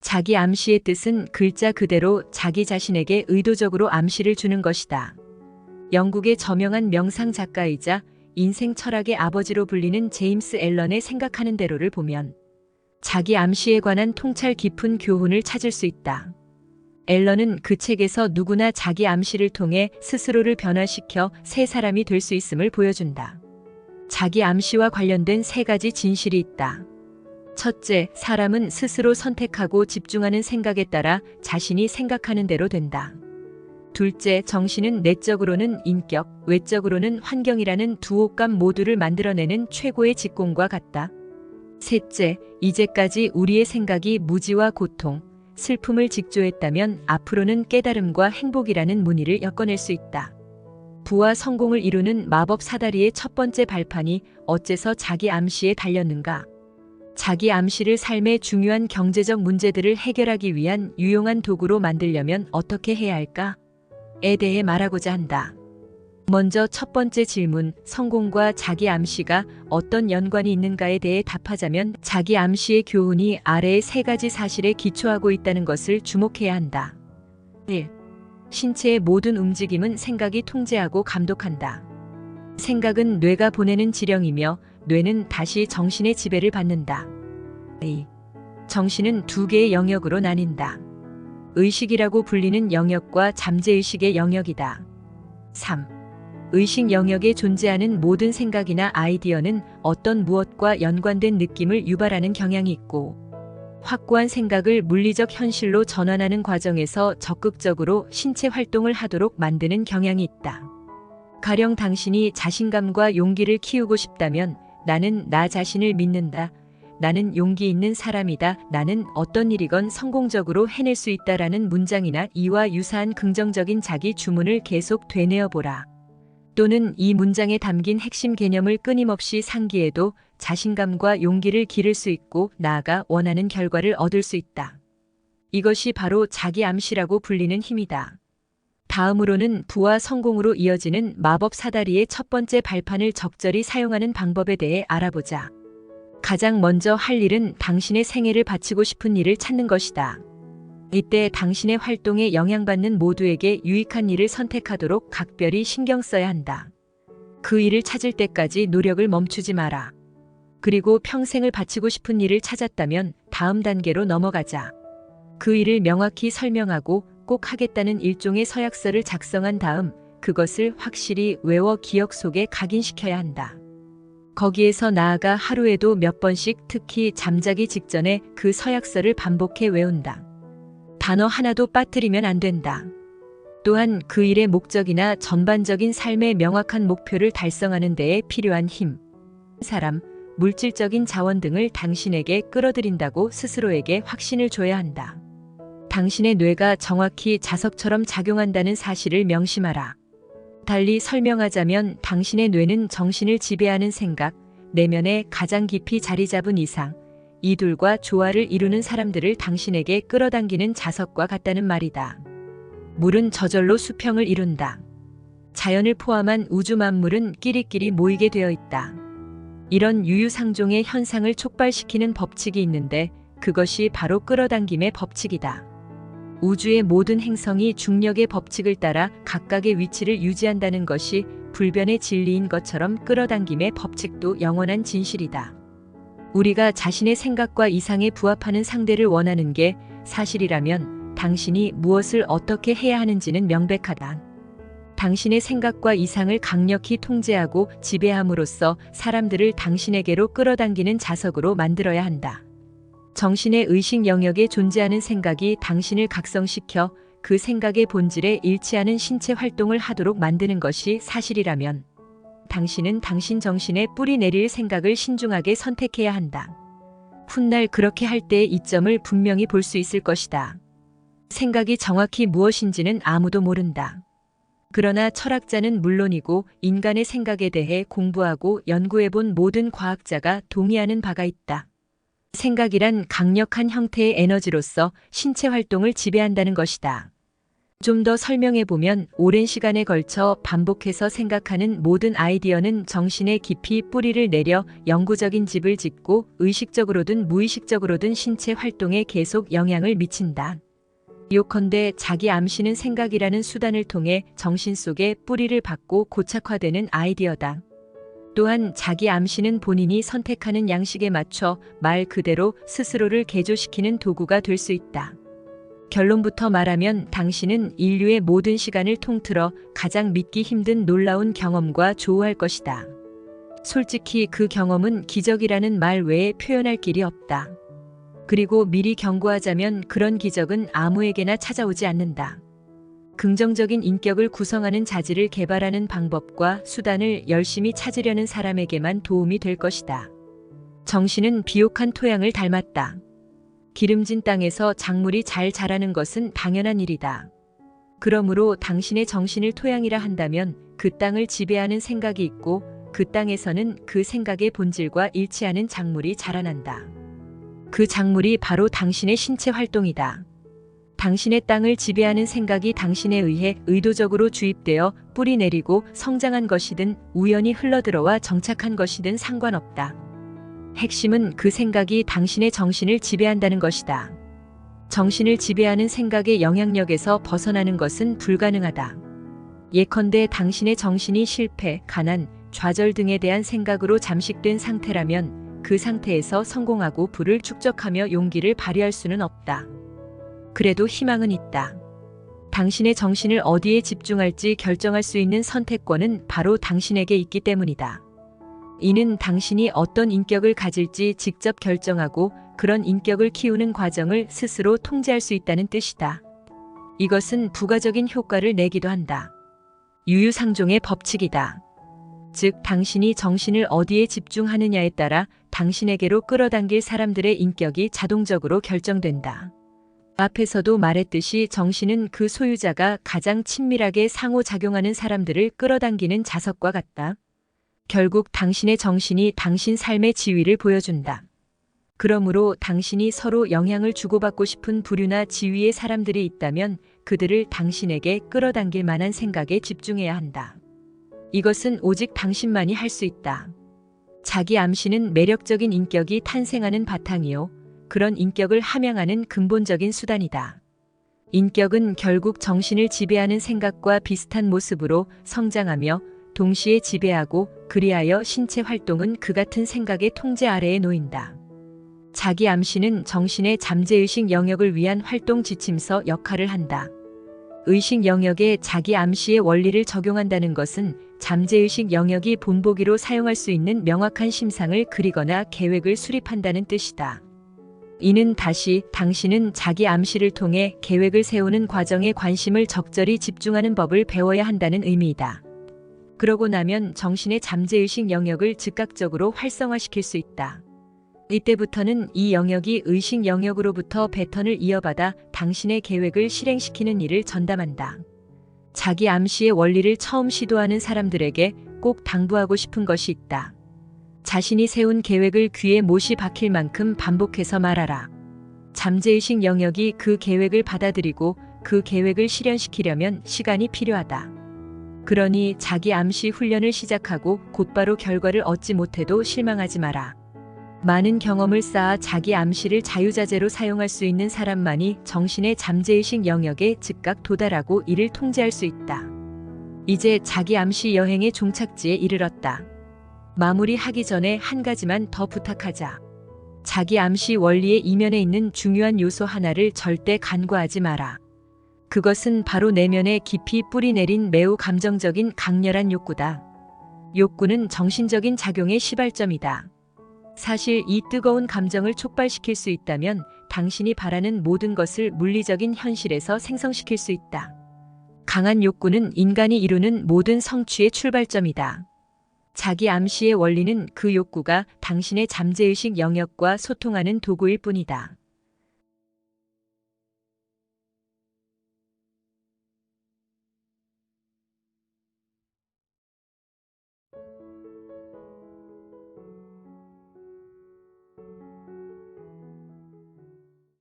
자기 암시의 뜻은 글자 그대로 자기 자신에게 의도적으로 암시를 주는 것이다. 영국의 저명한 명상 작가이자 인생 철학의 아버지로 불리는 제임스 앨런의 생각하는 대로를 보면 자기 암시에 관한 통찰 깊은 교훈을 찾을 수 있다. 앨런은 그 책에서 누구나 자기 암시를 통해 스스로를 변화시켜 새 사람이 될 수 있음을 보여준다. 자기 암시와 관련된 세 가지 진실이 있다. 첫째, 사람은 스스로 선택하고 집중하는 생각에 따라 자신이 생각하는 대로 된다. 둘째, 정신은 내적으로는 인격, 외적으로는 환경이라는 두 옷감 모두를 만들어내는 최고의 직공과 같다. 셋째, 이제까지 우리의 생각이 무지와 고통, 슬픔을 직조했다면 앞으로는 깨달음과 행복이라는 무늬를 엮어낼 수 있다. 부와 성공을 이루는 마법 사다리의 첫 번째 발판이 어째서 자기 암시에 달렸는가? 자기 암시를 삶의 중요한 경제적 문제들을 해결하기 위한 유용한 도구로 만들려면 어떻게 해야 할까? 에 대해 말하고자 한다. 먼저 첫 번째 질문, 성공과 자기 암시가 어떤 연관이 있는가에 대해 답하자면 자기 암시의 교훈이 아래의 세 가지 사실에 기초하고 있다는 것을 주목해야 한다. 1. 신체의 모든 움직임은 생각이 통제하고 감독한다. 생각은 뇌가 보내는 지령이며 뇌는 다시 정신의 지배를 받는다. 2. 정신은 두 개의 영역으로 나뉜다. 의식이라고 불리는 영역과 잠재의식의 영역이다. 3. 의식 영역에 존재하는 모든 생각이나 아이디어는 어떤 무엇과 연관된 느낌을 유발하는 경향이 있고, 확고한 생각을 물리적 현실로 전환하는 과정에서 적극적으로 신체 활동을 하도록 만드는 경향이 있다. 가령 당신이 자신감과 용기를 키우고 싶다면 나는 나 자신을 믿는다. 나는 용기 있는 사람이다. 나는 어떤 일이건 성공적으로 해낼 수 있다라는 문장이나 이와 유사한 긍정적인 자기 주문을 계속 되뇌어 보라. 또는 이 문장에 담긴 핵심 개념을 끊임없이 상기해도 자신감과 용기를 기를 수 있고 나아가 원하는 결과를 얻을 수 있다. 이것이 바로 자기 암시라고 불리는 힘이다. 다음으로는 부와 성공으로 이어지는 마법 사다리의 첫 번째 발판을 적절히 사용하는 방법에 대해 알아보자. 가장 먼저 할 일은 당신의 생애를 바치고 싶은 일을 찾는 것이다. 이때 당신의 활동에 영향받는 모두에게 유익한 일을 선택하도록 각별히 신경 써야 한다. 그 일을 찾을 때까지 노력을 멈추지 마라. 그리고 평생을 바치고 싶은 일을 찾았다면 다음 단계로 넘어가자. 그 일을 명확히 설명하고 꼭 하겠다는 일종의 서약서를 작성한 다음 그것을 확실히 외워 기억 속에 각인시켜야 한다. 거기에서 나아가 하루에도 몇 번씩 특히 잠자기 직전에 그 서약서를 반복해 외운다. 단어 하나도 빠뜨리면 안 된다. 또한 그 일의 목적이나 전반적인 삶의 명확한 목표를 달성하는 데에 필요한 힘, 사람, 물질적인 자원 등을 당신에게 끌어들인다고 스스로에게 확신을 줘야 한다. 당신의 뇌가 정확히 자석처럼 작용한다는 사실을 명심하라. 달리 설명하자면 당신의 뇌는 정신을 지배하는 생각, 내면에 가장 깊이 자리 잡은 이상, 이둘과 조화를 이루는 사람들을 당신에게 끌어당기는 자석과 같다는 말이다. 물은 저절로 수평을 이룬다. 자연을 포함한 우주 만물은 끼리끼리 모이게 되어 있다. 이런 유유상종의 현상을 촉발시키는 법칙이 있는데 그것이 바로 끌어당김의 법칙이다. 우주의 모든 행성이 중력의 법칙을 따라 각각의 위치를 유지한다는 것이 불변의 진리인 것처럼 끌어당김의 법칙도 영원한 진실이다. 우리가 자신의 생각과 이상에 부합하는 상대를 원하는 게 사실이라면 당신이 무엇을 어떻게 해야 하는지는 명백하다. 당신의 생각과 이상을 강력히 통제하고 지배함으로써 사람들을 당신에게로 끌어당기는 자석으로 만들어야 한다. 정신의 의식 영역에 존재하는 생각이 당신을 각성시켜 그 생각의 본질에 일치하는 신체 활동을 하도록 만드는 것이 사실이라면 당신은 당신 정신에 뿌리 내릴 생각을 신중하게 선택해야 한다. 훗날 그렇게 할 때의 이점을 분명히 볼 수 있을 것이다. 생각이 정확히 무엇인지는 아무도 모른다. 그러나 철학자는 물론이고 인간의 생각에 대해 공부하고 연구해본 모든 과학자가 동의하는 바가 있다. 생각이란 강력한 형태의 에너지로서 신체 활동을 지배한다는 것이다. 좀 더 설명해보면 오랜 시간에 걸쳐 반복해서 생각하는 모든 아이디어는 정신에 깊이 뿌리를 내려 영구적인 집을 짓고 의식적으로든 무의식적으로든 신체 활동에 계속 영향을 미친다. 요컨대 자기 암시는 생각이라는 수단을 통해 정신 속에 뿌리를 박고 고착화되는 아이디어다. 또한 자기 암시는 본인이 선택하는 양식에 맞춰 말 그대로 스스로를 개조시키는 도구가 될 수 있다. 결론부터 말하면 당신은 인류의 모든 시간을 통틀어 가장 믿기 힘든 놀라운 경험과 조우할 것이다. 솔직히 그 경험은 기적이라는 말 외에 표현할 길이 없다. 그리고 미리 경고하자면 그런 기적은 아무에게나 찾아오지 않는다. 긍정적인 인격을 구성하는 자질을 개발하는 방법과 수단을 열심히 찾으려는 사람에게만 도움이 될 것이다. 정신은 비옥한 토양을 닮았다. 기름진 땅에서 작물이 잘 자라는 것은 당연한 일이다. 그러므로 당신의 정신을 토양이라 한다면 그 땅을 지배하는 생각이 있고 그 땅에서는 그 생각의 본질과 일치하는 작물이 자라난다. 그 작물이 바로 당신의 신체 활동이다. 당신의 땅을 지배하는 생각이 당신에 의해 의도적으로 주입되어 뿌리 내리고 성장한 것이든 우연히 흘러들어와 정착한 것이든 상관없다. 핵심은 그 생각이 당신의 정신을 지배한다는 것이다. 정신을 지배하는 생각의 영향력에서 벗어나는 것은 불가능하다. 예컨대 당신의 정신이 실패, 가난, 좌절 등에 대한 생각으로 잠식된 상태라면 그 상태에서 성공하고 부를 축적하며 용기를 발휘할 수는 없다. 그래도 희망은 있다. 당신의 정신을 어디에 집중할지 결정할 수 있는 선택권은 바로 당신에게 있기 때문이다. 이는 당신이 어떤 인격을 가질지 직접 결정하고 그런 인격을 키우는 과정을 스스로 통제할 수 있다는 뜻이다. 이것은 부가적인 효과를 내기도 한다. 유유상종의 법칙이다. 즉, 당신이 정신을 어디에 집중하느냐에 따라 당신에게로 끌어당길 사람들의 인격이 자동적으로 결정된다. 앞에서도 말했듯이 정신은 그 소유자가 가장 친밀하게 상호작용하는 사람들을 끌어당기는 자석과 같다. 결국 당신의 정신이 당신 삶의 지위를 보여준다. 그러므로 당신이 서로 영향을 주고받고 싶은 부류나 지위의 사람들이 있다면 그들을 당신에게 끌어당길 만한 생각에 집중해야 한다. 이것은 오직 당신만이 할 수 있다. 자기 암시는 매력적인 인격이 탄생하는 바탕이요. 그런 인격을 함양하는 근본적인 수단이다. 인격은 결국 정신을 지배하는 생각과 비슷한 모습으로 성장하며 동시에 지배하고 그리하여 신체 활동은 그 같은 생각의 통제 아래에 놓인다. 자기 암시는 정신의 잠재의식 영역을 위한 활동 지침서 역할을 한다. 의식 영역에 자기 암시의 원리를 적용한다는 것은 잠재의식 영역이 본보기로 사용할 수 있는 명확한 심상을 그리거나 계획을 수립한다는 뜻이다. 이는 다시 당신은 자기 암시를 통해 계획을 세우는 과정에 관심을 적절히 집중하는 법을 배워야 한다는 의미이다. 그러고 나면 정신의 잠재의식 영역을 즉각적으로 활성화시킬 수 있다. 이때부터는 이 영역이 의식 영역으로부터 패턴을 이어받아 당신의 계획을 실행시키는 일을 전담한다. 자기 암시의 원리를 처음 시도하는 사람들에게 꼭 당부하고 싶은 것이 있다. 자신이 세운 계획을 귀에 못이 박힐 만큼 반복해서 말하라. 잠재의식 영역이 그 계획을 받아들이고 그 계획을 실현시키려면 시간이 필요하다. 그러니 자기 암시 훈련을 시작하고 곧바로 결과를 얻지 못해도 실망하지 마라. 많은 경험을 쌓아 자기 암시를 자유자재로 사용할 수 있는 사람만이 정신의 잠재의식 영역에 즉각 도달하고 이를 통제할 수 있다. 이제 자기 암시 여행의 종착지에 이르렀다. 마무리하기 전에 한 가지만 더 부탁하자. 자기 암시 원리의 이면에 있는 중요한 요소 하나를 절대 간과하지 마라. 그것은 바로 내면에 깊이 뿌리 내린 매우 감정적인 강렬한 욕구다. 욕구는 정신적인 작용의 시발점이다. 사실 이 뜨거운 감정을 촉발시킬 수 있다면 당신이 바라는 모든 것을 물리적인 현실에서 생성시킬 수 있다. 강한 욕구는 인간이 이루는 모든 성취의 출발점이다. 자기 암시의 원리는 그 욕구가 당신의 잠재의식 영역과 소통하는 도구일 뿐이다.